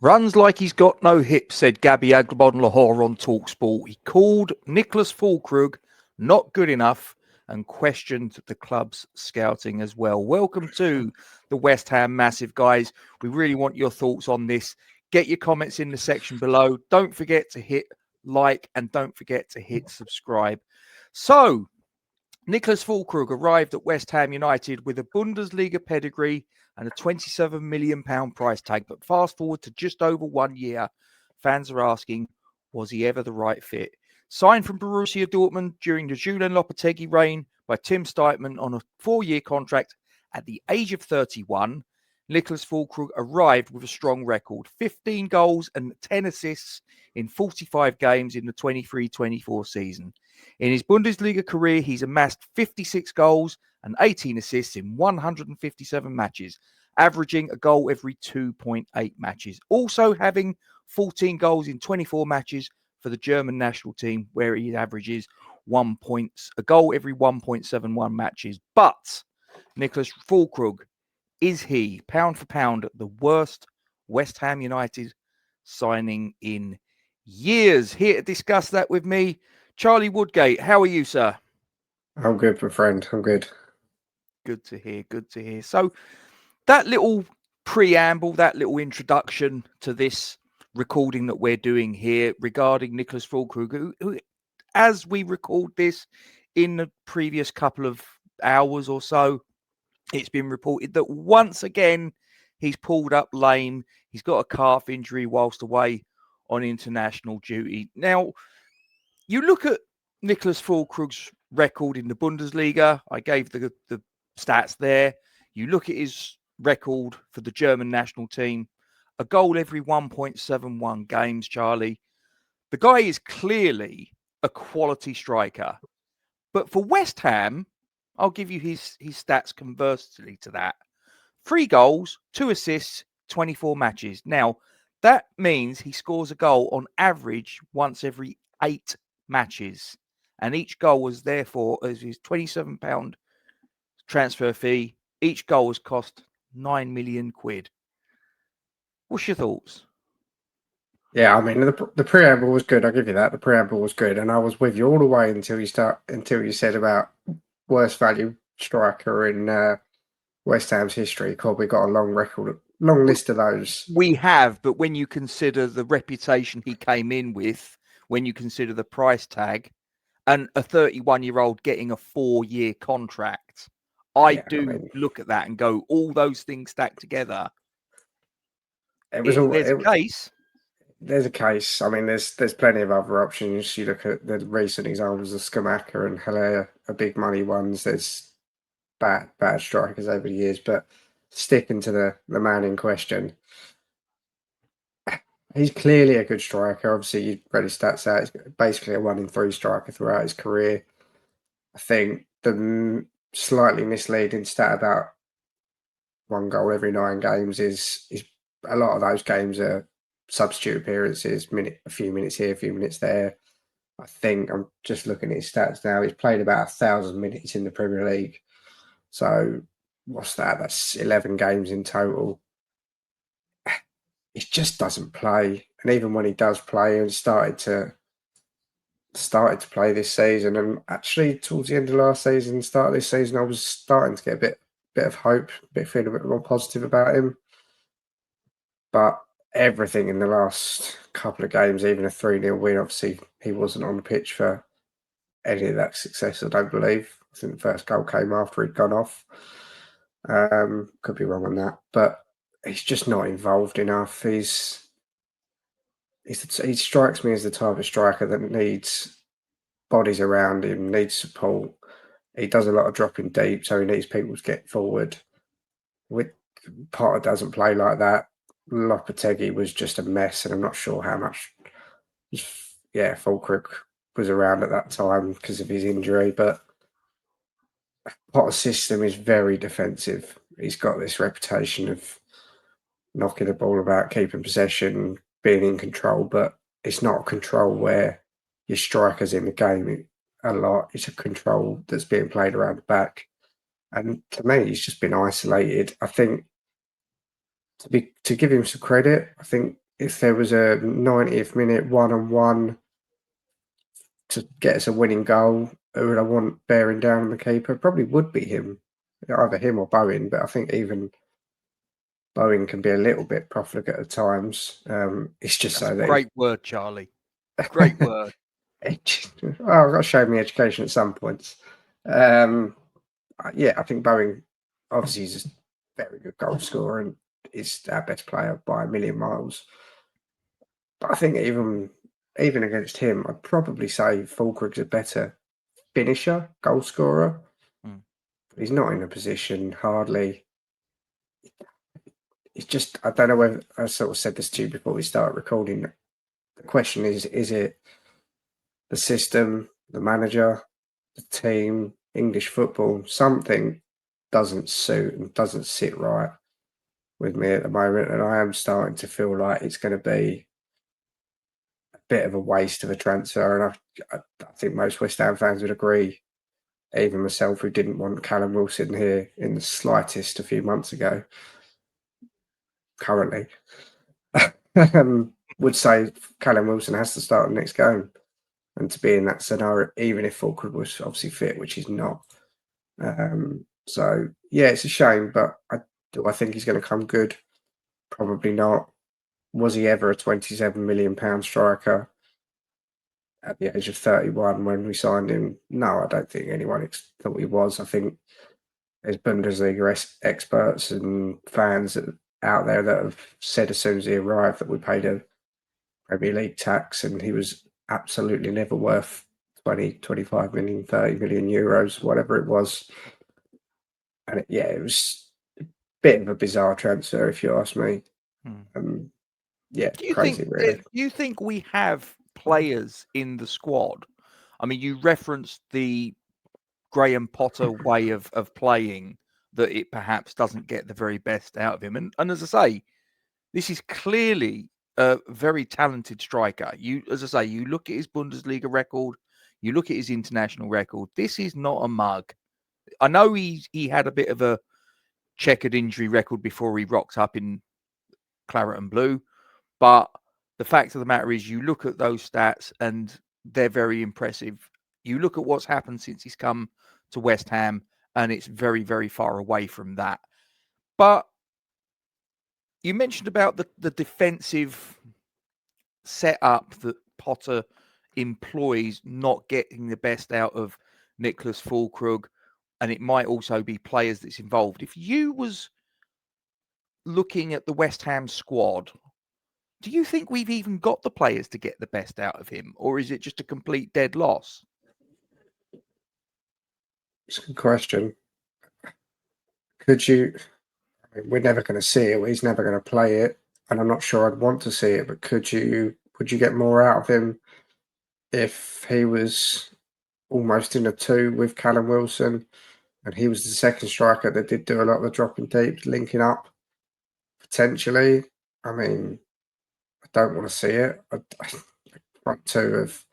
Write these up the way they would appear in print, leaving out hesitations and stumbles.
Runs like he's got no hips, said Gabby Agbon-Lahore on TalkSport. He called Niclas Fullkrug not good enough and questioned the club's scouting as well. Welcome to the West Ham Massive, guys. We really want your thoughts on this. Get your comments in the section below. Don't forget to hit like and don't forget to hit subscribe. So, Niclas Fullkrug arrived at West Ham United with a Bundesliga pedigree and a £27 million price tag. But fast forward to just over 1 year, fans are asking, was he ever the right fit? Signed from Borussia Dortmund during the Julen Lopetegui reign by Tim Steitman on a 4-year contract at the age of 31, Niclas Fullkrug arrived with a strong record, 15 goals and 10 assists in 45 games in the 23-24 season. In his Bundesliga career, he's amassed 56 goals and 18 assists in 157 matches, averaging a goal every 2.8 matches. Also having 14 goals in 24 matches for the German national team, where he averages a goal every 1.71 matches. But Niclas Fullkrug, is he, pound for pound, the worst West Ham United signing in years? Here to discuss that with me, Charlie Woodgate. How are you, sir? I'm good, my friend. I'm good. Good to hear. Good to hear. So that little preamble, that little introduction to this recording that we're doing here regarding Niclas Fullkrug, who, as we record this in the previous couple of hours or so, it's been reported that once again he's pulled up lame. He's got a calf injury whilst away on international duty. Now, you look at Niclas Fullkrug's record in the Bundesliga. I gave the stats there. You look at his record for the German national team, a goal every 1.71 games, Charlie. The guy is clearly a quality striker. But for West Ham, I'll give you his stats conversely to that. 3 goals, 2 assists, 24 matches. Now, that means he scores a goal on average once every 8 matches. And each goal was therefore, as his £27 transfer fee, each goal has cost 9 million quid. What's your thoughts? Yeah, I mean the preamble was good. I'll give you that. The preamble was good, and I was with you all the way until you said about worst value striker in West Ham's history. God, we got a long list of those. We have, but when you consider the reputation he came in with, when you consider the price tag, and a 31-year-old getting a 4-year contract, I look at that and go, all those things stacked together. There's a case. There's a case. I mean, there's plenty of other options. You look at the recent examples of Schumacher and Haller are big money ones. There's bad strikers over the years, but sticking to the man in question, he's clearly a good striker. Obviously, you read his stats out. He's basically a 1 in 3 striker throughout his career. I think the slightly misleading stat about 1 goal every 9 games is a lot of those games are substitute appearances, a few minutes here, a few minutes there. I think I'm just looking at his stats now. He's played about 1,000 minutes in the Premier League. So what's that? That's 11 games in total. He just doesn't play. And even when he does play, he started to play this season. And actually towards the end of last season, start of this season, I was starting to get a bit of hope, feeling a bit more positive about him. But everything in the last couple of games, even a 3-0 win, obviously he wasn't on the pitch for any of that success, I don't believe. I think the first goal came after he'd gone off. Could be wrong on that, but he's just not involved enough. He strikes me as the type of striker that needs bodies around him, needs support. He does a lot of dropping deep, so he needs people to get forward. Potter doesn't play like that. Lopetegui was just a mess, and I'm not sure how much. Fullkrug was around at that time because of his injury, but Potter's system is very defensive. He's got this reputation of knocking the ball about, keeping possession, being in control, but it's not a control where your striker's in the game a lot. It's a control that's being played around the back. And to me, he's just been isolated. I think to give him some credit, I think if there was a 90th minute 1-on-1 to get us a winning goal, who would I want bearing down on the keeper? Probably would be him, either him or Bowen. But I think even Bowen can be a little bit profligate at times. It's just That's so a that great word, Charlie. Great word. I've got to show me education at some points. Yeah, I think Bowen obviously is a very good goal scorer and is our best player by a million miles. But I think even against him, I'd probably say Fullkrug's a better finisher, goal scorer. Mm. He's not in a position hardly. It's just I don't know whether I sort of said this to you before we start recording. The question is it the system, the manager, the team, English football? Something doesn't suit and doesn't sit right with me at the moment, and I am starting to feel like it's going to be a bit of a waste of a transfer. And I think most West Ham fans would agree. Even myself, who didn't want Callum Wilson here in the slightest a few months ago, currently, would say Callum Wilson has to start the next game. And to be in that scenario, even if Fulkrug was obviously fit, which he's not. So, yeah, it's a shame, but do I think he's going to come good? Probably not. Was he ever a £27 million striker at the age of 31 when we signed him? No, I don't think anyone thought he was. I think there's Bundesliga experts and fans out there that have said as soon as he arrived that we paid a Premier League tax and he was absolutely never worth 20, 25 million, 30 million euros, whatever it was. And it was a bit of a bizarre transfer, if you ask me. Yeah, crazy, really. Do you think we have players in the squad? I mean, you referenced the Graham Potter way of playing, that it perhaps doesn't get the very best out of him. And as I say, this is clearly a very talented striker. As I say, you look at his Bundesliga record, you look at his international record. This is not a mug. I know he had a bit of a checkered injury record before he rocked up in claret and blue, but the fact of the matter is, you look at those stats and they're very impressive. You look at what's happened since he's come to West Ham, and it's very, very far away from that. But you mentioned about the defensive setup that Potter employs, not getting the best out of Niclas Fullkrug, and it might also be players that's involved. If you was looking at the West Ham squad, do you think we've even got the players to get the best out of him, or is it just a complete dead loss? It's a good question. Could you? I mean, we're never going to see it. He's never going to play it, and I'm not sure I'd want to see it. But would you get more out of him if he was almost in a two with Callum Wilson, and he was the second striker that did do a lot of the dropping deep, linking up potentially? I mean, I don't want to see it. Front two of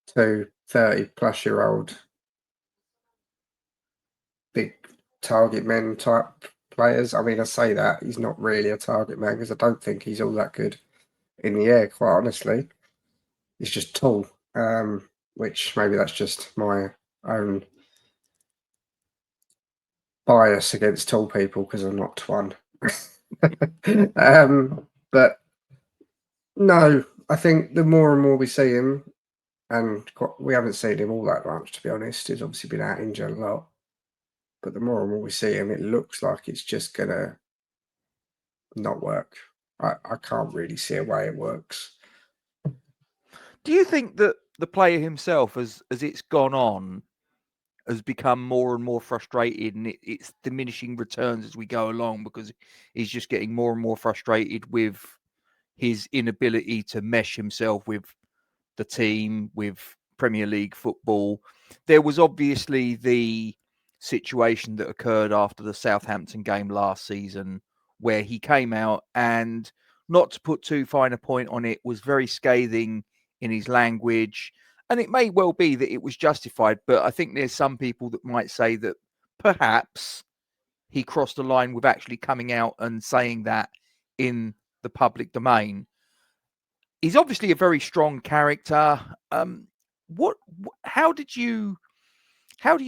two 30-plus-year-old big target men type players. I mean, I say that he's not really a target man because I don't think he's all that good in the air, quite honestly. He's just tall, which maybe that's just my own bias against tall people because I'm not one. But no, I think the more and more we see him, and we haven't seen him all that much, to be honest. He's obviously been out injured a lot. But the more and more we see him, it looks like it's just going to not work. I can't really see a way it works. Do you think that the player himself, as it's gone on, has become more and more frustrated, and it's diminishing returns as we go along because he's just getting more and more frustrated with his inability to mesh himself with the team, with Premier League football? There was obviously the situation that occurred after the Southampton game last season where he came out and, not to put too fine a point on it, was very scathing in his language. And it may well be that it was justified, but I think there's some people that might say that perhaps he crossed the line with actually coming out and saying that in the public domain. he's obviously a very strong character. How do you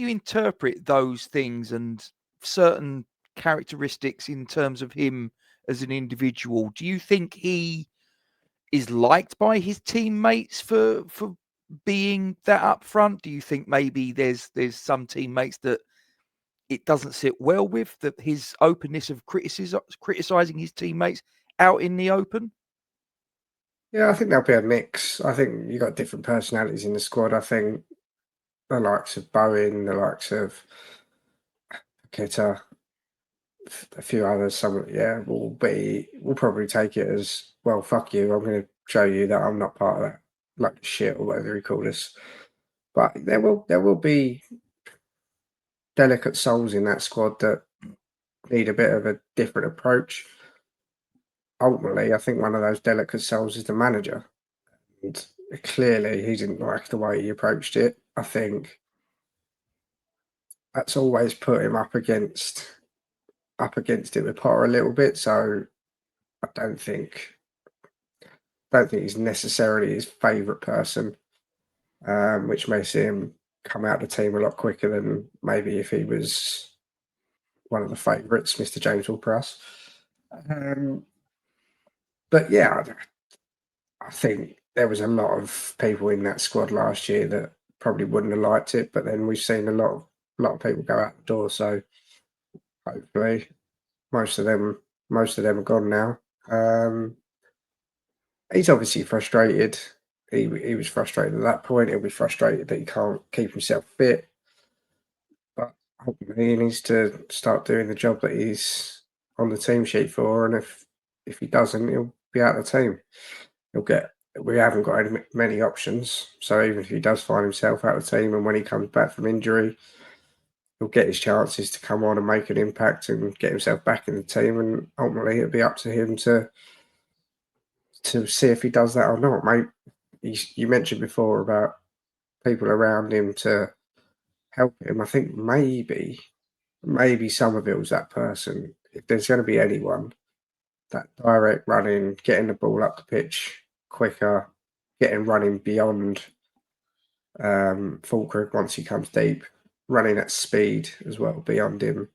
interpret those things and certain characteristics in terms of him as an individual? Do you think he is liked by his teammates for being that upfront? Do you think maybe there's some teammates that it doesn't sit well with, that his openness of criticizing his teammates out in the open? Yeah, I think there'll be a mix. I think you got different personalities in the squad. I think the likes of Bowen, the likes of Kita, a few others, some will probably take it as, well, fuck you, I'm gonna show you that I'm not part of that, like, shit, or whatever he called us. But there will be delicate souls in that squad that need a bit of a different approach. Ultimately, I think one of those delicate souls is the manager. And clearly he didn't like the way he approached it. I think that's always put him up against it with Potter a little bit. So I don't think he's necessarily his favourite person, which may see him come out of the team a lot quicker than maybe if he was one of the favourites, Mr. James Ward-Prowse. But yeah, I think there was a lot of people in that squad last year that probably wouldn't have liked it, but then we've seen a lot of people go out the door. So hopefully, most of them are gone now. He's obviously frustrated. He was frustrated at that point. He'll be frustrated that he can't keep himself fit. But hopefully, he needs to start doing the job that he's on the team sheet for. And if he doesn't, he'll be out of the team. We haven't got many options. So even if he does find himself out of the team, and when he comes back from injury, he'll get his chances to come on and make an impact and get himself back in the team. And ultimately, it'll be up to him to see if he does that or not. Mate, you mentioned before about people around him to help him. I think maybe Somerville's that person. If there's going to be anyone, that direct running, getting the ball up the pitch quicker, getting running beyond Fullkrug once he comes deep, running at speed as well beyond him.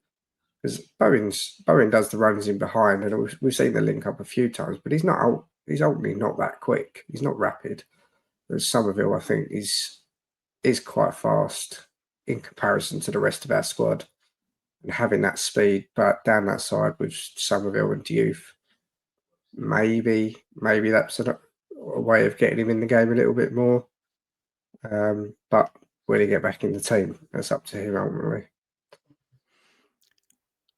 Because Bowen does the runs in behind, and we've seen the link up a few times, but he's ultimately not that quick. He's not rapid. Whereas Somerville, I think, is quite fast in comparison to the rest of our squad. And having that speed, but down that side with Somerville and Diouf, maybe that's a way of getting him in the game a little bit more. But will he get back in the team? That's up to him ultimately.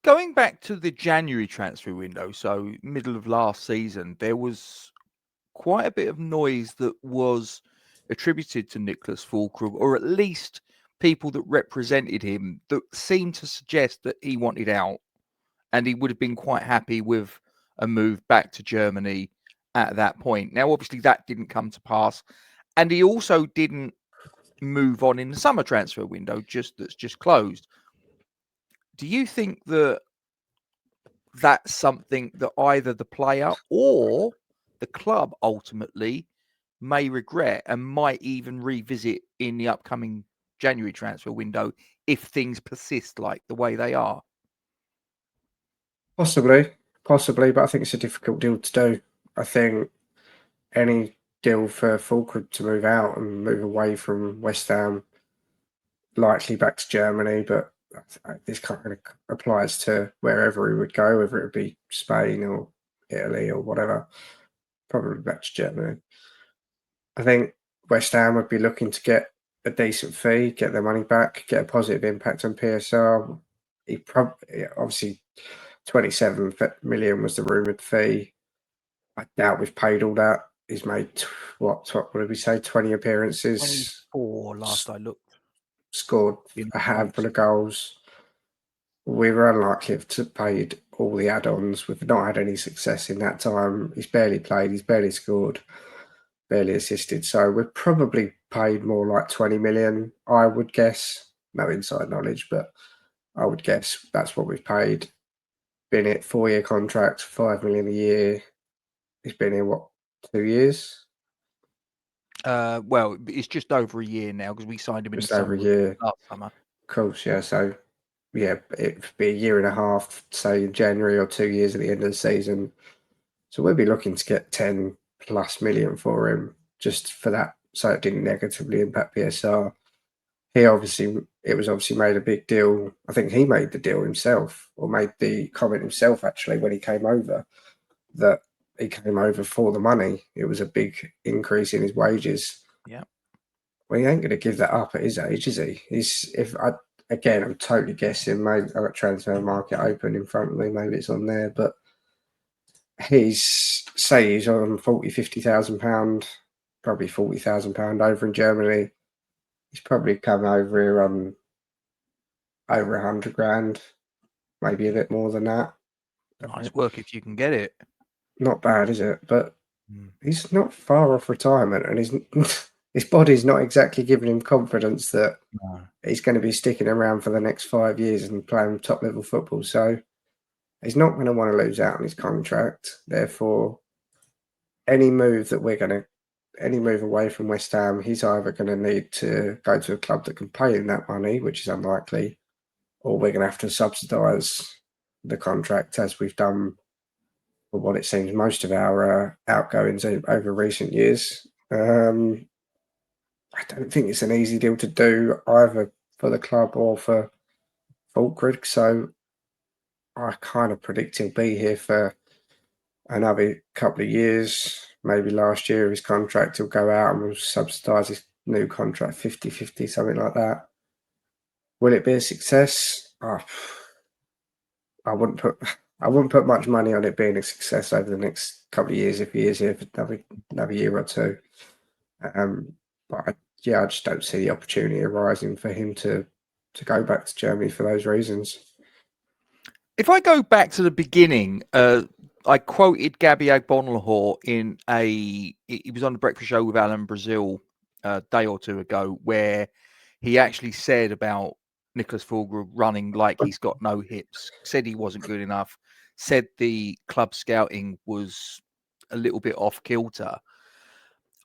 Going back to the January transfer window, so middle of last season, there was quite a bit of noise that was attributed to Niclas Fullkrug, or at least people that represented him, that seemed to suggest that he wanted out and he would have been quite happy with a move back to Germany at that point. Now, obviously, that didn't come to pass, and he also didn't move on in the summer transfer window that's just closed. Do you think that that's something that either the player or the club ultimately may regret and might even revisit in the upcoming January transfer window if things persist like the way they are? Possibly, but I think it's a difficult deal to do. I think any deal for Fullkrug to move out and move away from West Ham, likely back to Germany, but this kind of applies to wherever he would go, whether it be Spain or Italy or whatever, probably back to Germany. I think West Ham would be looking to get a decent fee, get their money back, get a positive impact on PSR. He probably, obviously, 27 million was the rumoured fee. I doubt we've paid all that. He's made, what did we say, 20 appearances. 24 last I looked. Scored a handful of goals. We were unlikely to have paid all the add-ons. We've not had any success in that time. He's barely played. He's barely scored, barely assisted. So we've probably paid more like 20 million, I would guess. No inside knowledge, but I would guess that's what we've paid. Been it 4-year contract, 5 million a year. He's been here, what, 2 years? Well, it's just over a year now because we signed him in the Just over a summer year. last summer. Of course, yeah. So, yeah, it'd be a year and a half, say in January, or 2 years at the end of the season. So we'll be looking to get 10+ million for him just for that, so it didn't negatively impact PSR. It was obviously made a big deal. I think he made the deal himself, or made the comment himself actually when he came over, that he came over for the money. It was a big increase in his wages. Yeah. Well, he ain't going to give that up at his age, is he? Again, I'm totally guessing. Maybe I've got transfer market open in front of me. Maybe it's on there, but he's on 40,000-50,000 pound, probably 40,000 pound over in Germany. He's probably come over here on over 100 grand, maybe a bit more than that. Nice work if you can get it. Not bad, is it? But he's not far off retirement, and his body's not exactly giving him confidence that he's going to be sticking around for the next 5 years and playing top level football. So he's not going to want to lose out on his contract. Therefore, any move away from West Ham, he's either going to need to go to a club that can pay him that money, which is unlikely, or we're going to have to subsidise the contract, as we've done for what it seems most of our outgoings over recent years. I don't think it's an easy deal to do either for the club or for Fullkrug, so I kind of predict he'll be here for another couple of years. Maybe last year his contract will go out and we'll subsidise his new contract 50-50, something like that. Will it be a success? I wouldn't put much money on it being a success over the next couple of years if he is here for another year or two. But I just don't see the opportunity arising for him to go back to Germany for those reasons. If I go back to the beginning, I quoted Gabby Agbonlahor he was on the breakfast show with Alan Brazil a day or two ago, where he actually said about Niclas Fullkrug running like he's got no hips, said he wasn't good enough, said the club scouting was a little bit off kilter.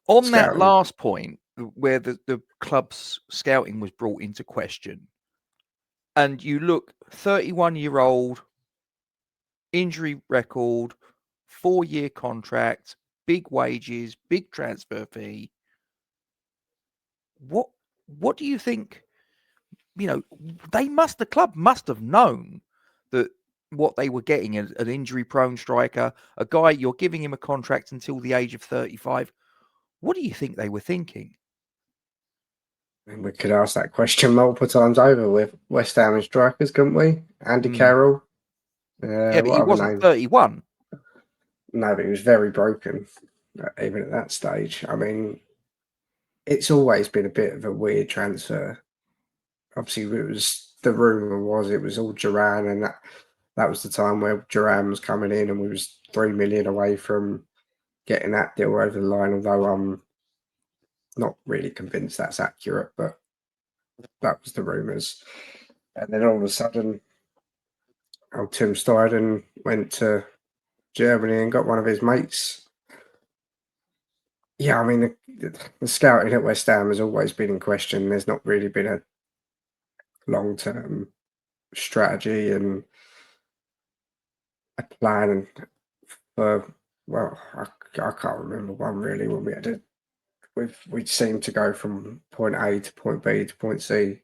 On that last point, where the club's scouting was brought into question, and you look 31-year-old, injury record, 4-year contract, big wages, big transfer fee. What do you think? The club must have known that what they were getting, an injury-prone striker, a guy you're giving him a contract until the age of 35. What do you think they were thinking? And we could ask that question multiple times over with West Ham strikers, couldn't we? Andy Carroll. Yeah, but he wasn't 31. No, but he was very broken, even at that stage. I mean, it's always been a bit of a weird transfer. Obviously, the rumour was it was all Duran, and that was the time where Duran was coming in, and we was 3 million away from getting that deal over the line, although I'm not really convinced that's accurate, but that was the rumours. And then all of a sudden, Tim Steiden went to Germany and got one of his mates. Yeah, I mean, the scouting at West Ham has always been in question. There's not really been a long-term strategy and a plan for, well, I can't remember one really when we had it. We'd seemed to go from point A to point B to point C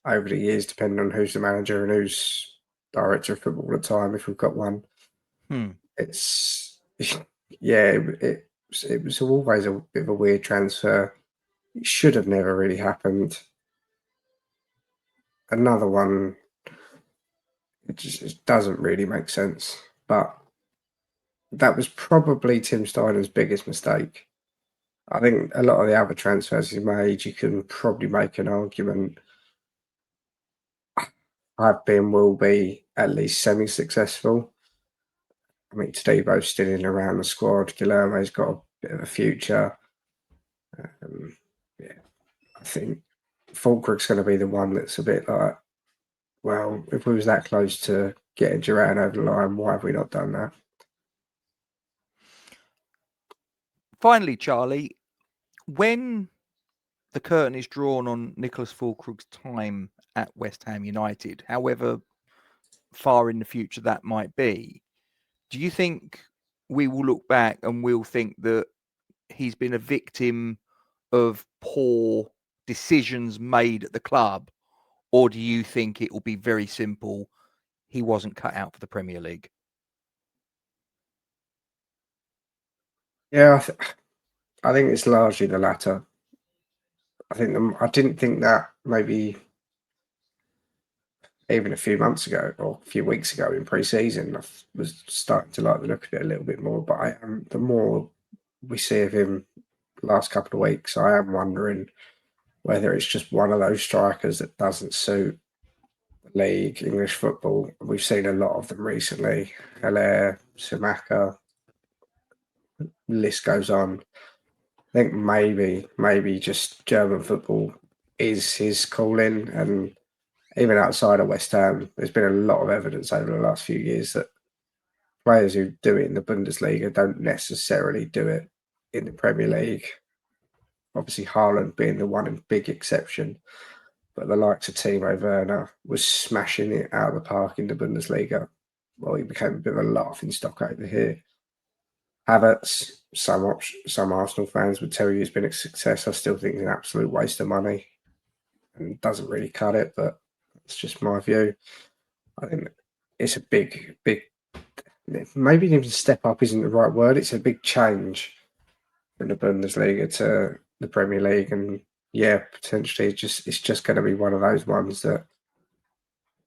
over the years, depending on who's the manager and who's director of football at the time, if we've got one. It's it was always a bit of a weird transfer. It should have never really happened. Another one, it just doesn't really make sense. But that was probably Tim Steiner's biggest mistake. I think a lot of the other transfers he made, you can probably make an argument will be at least semi-successful. I mean, Tadebo's still in around the squad. Guilherme's got a bit of a future. I think Fullkrug's going to be the one that's a bit like, well, if we was that close to getting Duran over the line, why have we not done that? Finally, Charlie, when the curtain is drawn on Niclas Fullkrug's time at West Ham United, however far in the future that might be, do you think we will look back and we'll think that he's been a victim of poor decisions made at the club? Or do you think it will be very simple? He wasn't cut out for the Premier League. Yeah, I think it's largely the latter. I didn't think that maybe even a few months ago or a few weeks ago in pre-season. I was starting to like the look of it a little bit more, but I am the more we see of him the last couple of weeks, I am wondering whether it's just one of those strikers that doesn't suit the league, English football. We've seen a lot of them recently. Haller, Samaka, list goes on. I think maybe just German football is his calling, and even outside of West Ham, there's been a lot of evidence over the last few years that players who do it in the Bundesliga don't necessarily do it in the Premier League. Obviously, Haaland being the one big exception, but the likes of Timo Werner was smashing it out of the park in the Bundesliga. Well, he became a bit of a laughing stock over here. Havertz, some Arsenal fans would tell you he's been a success. I still think it's an absolute waste of money and doesn't really cut it, but it's just my view. I think it's a big, maybe even step up isn't the right word. It's a big change from the Bundesliga to the Premier League, and yeah, potentially it's just going to be one of those ones that,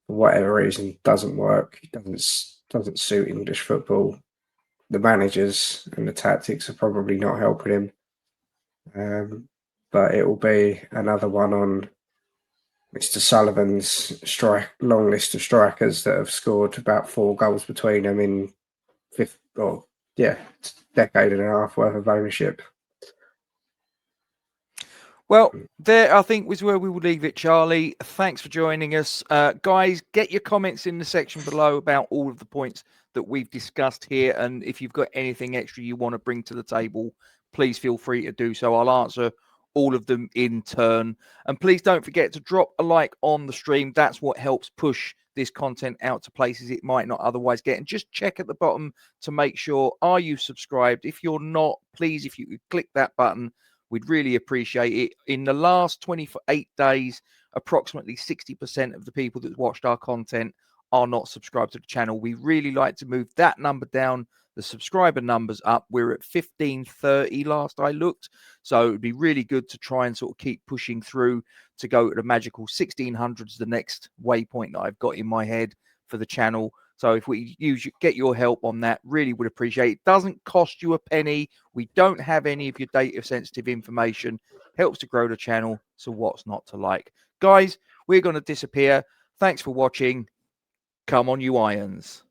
for whatever reason, doesn't work. It doesn't suit English football. The managers and the tactics are probably not helping him, but it will be another one on Mr. Sullivan's long list of strikers that have scored about 4 goals between them in decade and a half worth of ownership. Well, there I think was where we will leave it, Charlie. Thanks for joining us. Guys, get your comments in the section below about all of the points that we've discussed here. And if you've got anything extra you want to bring to the table, please feel free to do so. I'll answer all of them in turn. And please don't forget to drop a like on the stream. That's what helps push this content out to places it might not otherwise get. And just check at the bottom to make sure, are you subscribed? If you're not, please, if you could click that button, we'd really appreciate it. In the last 28 days, approximately 60% of the people that watched our content are not subscribed to the channel. We really like to move that number down, the subscriber numbers up. We're at 1530 last I looked. So it would be really good to try and sort of keep pushing through to go to the magical 1600s, the next waypoint that I've got in my head for the channel. So if we get your help on that, really would appreciate it. Doesn't cost you a penny. We don't have any of your data sensitive information. Helps to grow the channel. So what's not to like? Guys, we're going to disappear. Thanks for watching. Come on, you Irons.